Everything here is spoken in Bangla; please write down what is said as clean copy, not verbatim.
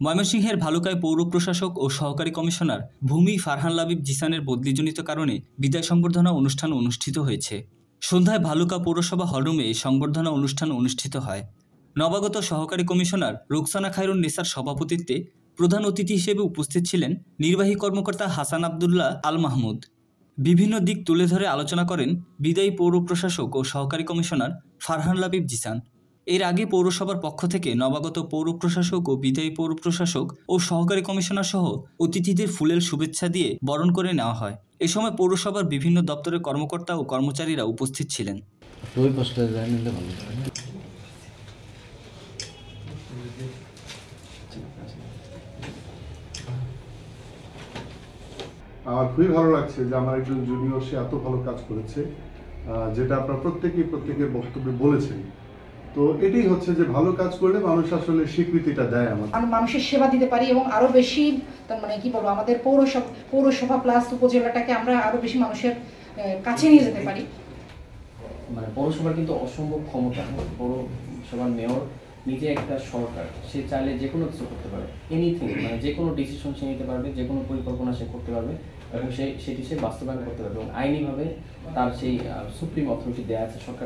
ময়মনসিংহের ভালুকায় পৌর প্রশাসক ও সহকারী কমিশনার ভূমি ফারহান লাবিব জিসানের বদলিজনিত কারণে বিদায় সংবর্ধনা অনুষ্ঠান অনুষ্ঠিত হয়েছে। সন্ধ্যায় ভালুকা পৌরসভা হলরুমে এই সংবর্ধনা অনুষ্ঠান অনুষ্ঠিত হয়। নবাগত সহকারী কমিশনার রোকসানা খায়রুন নেসার সভাপতিত্বে প্রধান অতিথি হিসেবে উপস্থিত ছিলেন নির্বাহী কর্মকর্তা হাসান আবদুল্লাহ আল মাহমুদ। বিভিন্ন দিক তুলে ধরে আলোচনা করেন বিদায়ী পৌর প্রশাসক ও সহকারী কমিশনার ফারহান লাবিব জিসান। এর আগে পৌরসভার পক্ষ থেকে নবাগত পৌর প্রশাসক ও বিদায়ী পৌর প্রশাসক ও সহকারী কমিশনার সহ অতিথিদের ফুলেল শুভেচ্ছা দিয়ে বরণ করে নেওয়া হয়। এ সময় পৌরসভার বিভিন্ন দপ্তরের কর্মকর্তা ও কর্মচারীরা উপস্থিত ছিলেন। আমার খুবই ভালো লাগছে যে আমার একজন জুনিয়র সে এত ভালো কাজ করেছে, যেটা আপনারা প্রত্যেকের বক্তব্যে বলেছেন। তো এটাই হচ্ছে যে ভালো কাজ করলে মানুষ আসলে স্বীকৃতিটা দেয়। আমরা মানুষের সেবা দিতে পারি এবং আরো বেশি কি বলবো, আমাদের পৌরসভা প্লাস উপজেলাটাকে আমরা আরো বেশি মানুষের কাছে নিয়ে যেতে পারি। পৌরসভার কিন্তু অসম্ভব ক্ষমতা। পৌরসভার মেয়র নিজে একটা সরকার, সে চাইলে যে কোনো কিছু করতে পারে, এনিথিং, যে কোনো ডিসিশন সে নিতে পারবে, যে কোনো পরিকল্পনা সে করতে পারবে এবং সেটি সে বাস্তবায়ন করতে পারবে এবং আইনিভাবে তার সেই সুপ্রিম অথরিটি দেওয়া আছে সরকার।